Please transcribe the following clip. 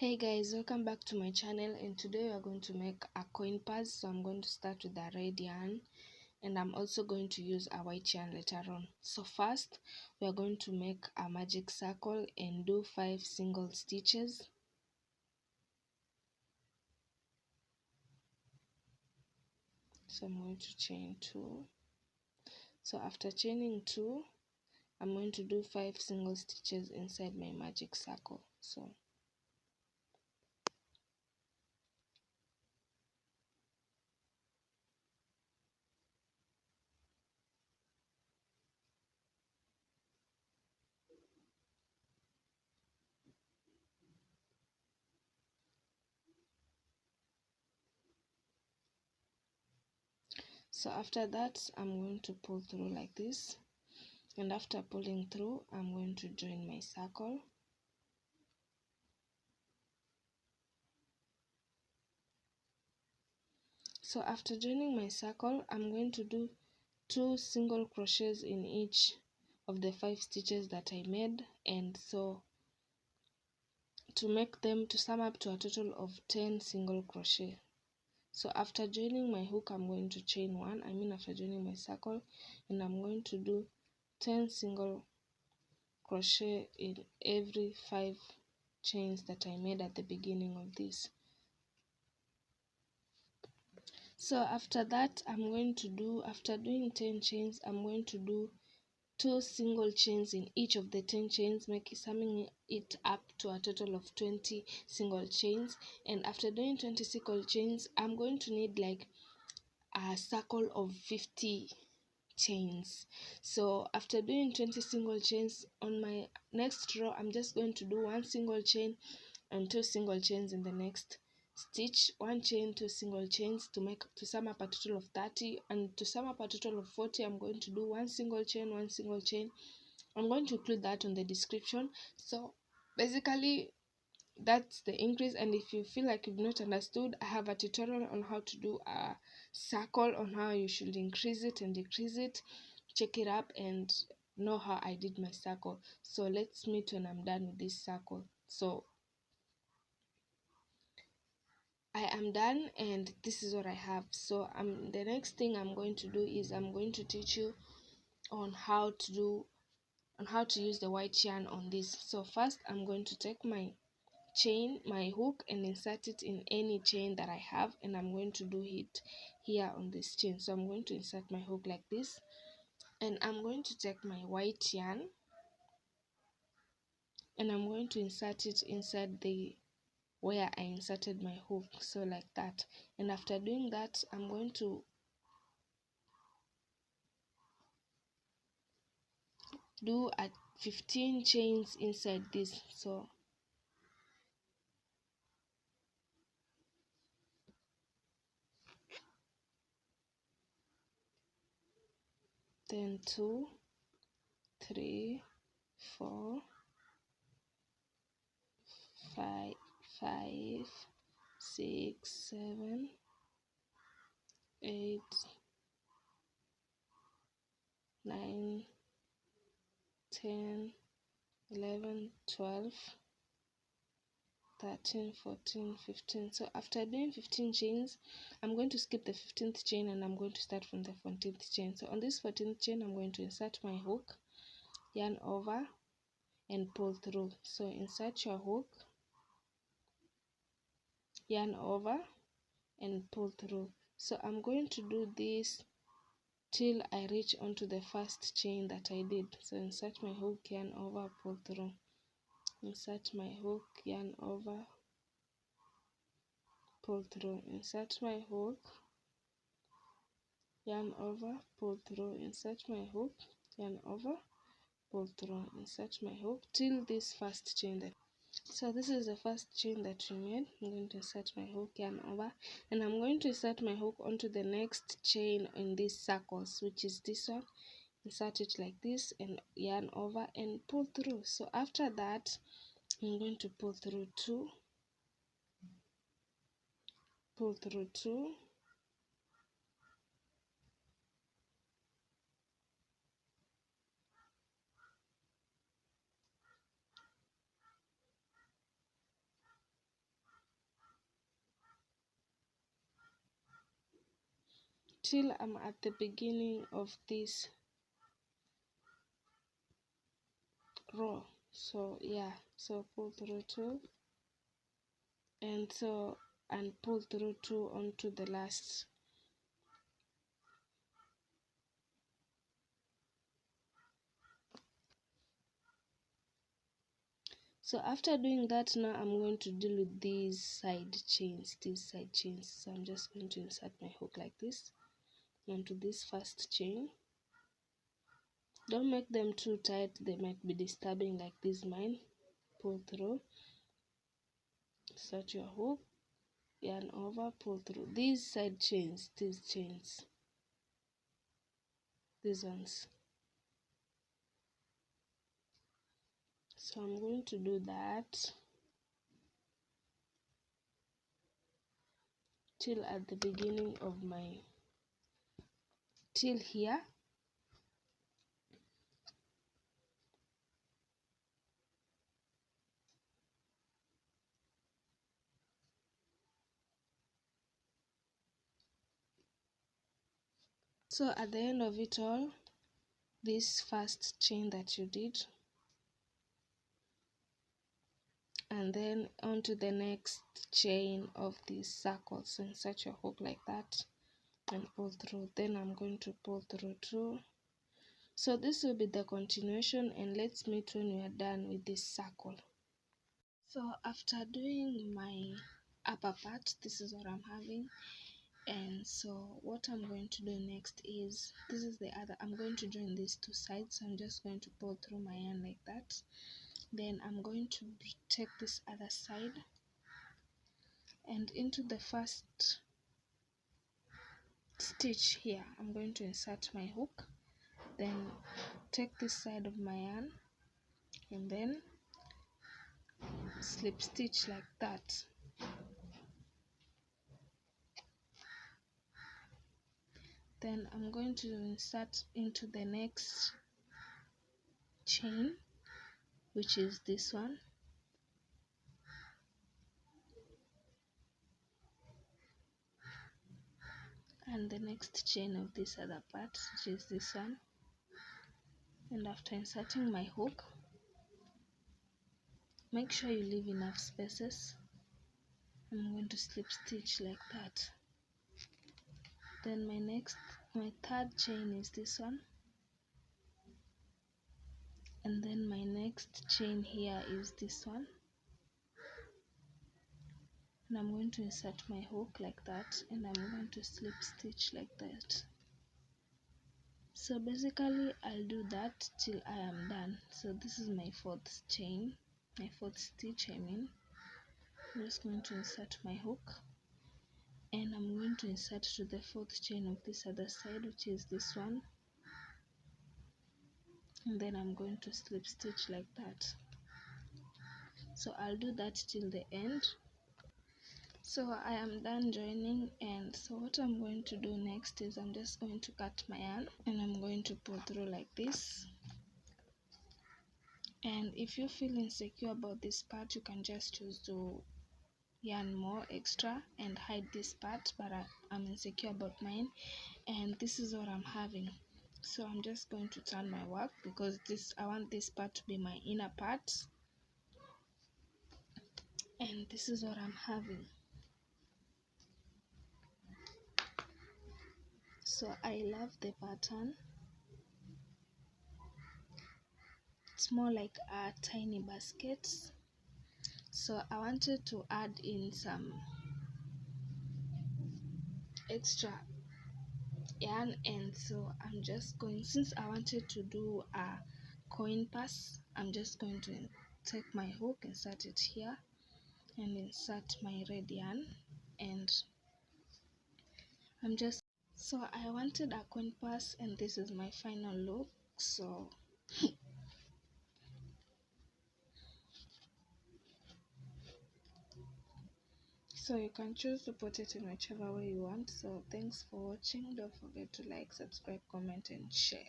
Hey guys, welcome back to my channel, and today we are going to make a coin purse. So I'm going to start with a red yarn, and I'm also going to use a white yarn later on. So first we are going to make a magic circle and do 5 single stitches. So I'm going to chain 2. So after chaining 2, I'm going to do 5 single stitches inside my magic circle. So after that, I'm going to pull through like this, and after pulling through, I'm going to join my circle. So after joining my circle, I'm going to do 2 single crochets in each of the 5 stitches that I made, and so to sum up to a total of 10 single crochet. So after joining my hook, I'm going to chain 1, after joining my circle, and I'm going to do 10 single crochet in every 5 chains that I made at the beginning of this. So after that, after doing 10 chains, I'm going to do 2 single chains in each of the 10 chains, summing it up to a total of 20 single chains. And after doing 20 single chains, I'm going to need like a circle of 50 chains. So after doing 20 single chains, on my next row, I'm just going to do 1 single chain and 2 single chains in the next stitch, 1 chain, 2 single chains to sum up a total of 30. And to sum up a total of 40, I'm going to do 1 single chain, 1 single chain. I'm going to include that on the description. So basically that's the increase, and if you feel like you've not understood, I have a tutorial on how to do a circle, on how you should increase it and decrease it. Check it up and know how I did my circle. So let's meet when I'm done with this circle. So I am done, and this is what I have. So the next thing I'm going to do is I'm going to teach you on how to use the white yarn on this. So first I'm going to take my hook and insert it in any chain that I have, and I'm going to do it here on this chain. So I'm going to insert my hook like this, and I'm going to take my white yarn and I'm going to insert it inside the where I inserted my hook, so like that. And after doing that, I'm going to do at 15 chains inside this. So then 2, 3, 4, 5, 6, 7, 8, 9, 10, 11, 12, 13, 14, 15. So after doing 15 chains, I'm going to skip the 15th chain and I'm going to start from the 14th chain. So on this 14th chain, I'm going to insert my hook, yarn over, and pull through. So insert your hook, yarn over, and pull through. So I'm going to do this till I reach onto the first chain that I did. So insert my hook, yarn over, pull through. Insert my hook, yarn over, pull through. Insert my hook, yarn over, pull through. Insert my hook, yarn over, pull through. Insert my hook till this first chain that. So this is the first chain that we made. I'm going to insert my hook, yarn over, and I'm going to insert my hook onto the next chain in these circles, which is this one. Insert it like this and yarn over and pull through. So after that, I'm going to pull through 2, pull through 2, till I'm at the beginning of this row. So yeah, so pull through 2 and pull through 2 onto the last. So after doing that, now I'm going to deal with these side chains. So I'm just going to insert my hook like this onto this first chain. Don't make them too tight, they might be disturbing like this mine. Pull through, insert your hook, yarn over, pull through these side chains, these ones. So I'm going to do that till at the beginning of my, till here. So at the end of it all, this first chain that you did, and then onto the next chain of this circle. So insert your hook like that and pull through. Then I'm going to pull through 2. So this will be the continuation, and let's meet when we are done with this circle. So after doing my upper part, this is what I'm having. And so what I'm going to do next is, this is the other, I'm going to join these two sides. So I'm just going to pull through my yarn like that. Then I'm going to take this other side, and into the first stitch here I'm going to insert my hook, then take this side of my yarn and then slip stitch like that. Then I'm going to insert into the next chain, which is this one, and the next chain of this other part, which is this one. And after inserting my hook, make sure you leave enough spaces. I'm going to slip stitch like that. Then my third chain is this one, and then my next chain here is this one, and I'm going to insert my hook like that, and I'm going to slip stitch like that. So basically I'll do that till I am done. So this is my fourth chain, my fourth stitch I mean. I'm just going to insert my hook, and I'm going to insert to the fourth chain of this other side, which is this one, and then I'm going to slip stitch like that. So I'll do that till the end. So I am done joining, and so what I'm going to do next is I'm just going to cut my yarn, and I'm going to pull through like this. And if you feel insecure about this part, you can just choose to yarn more extra and hide this part, but I'm insecure about mine, and this is what I'm having. So I'm just going to turn my work, because I want this part to be my inner part, and this is what I'm having. So I love the pattern. It's more like a tiny baskets. So I wanted to add in some extra yarn, and so I'm just going, since I wanted to do a coin pass, I'm just going to take my hook, insert it here, and insert my red yarn, and so I wanted a coin pass, and this is my final look. So you can choose to put it in whichever way you want. So thanks for watching. Don't forget to like, subscribe, comment and share.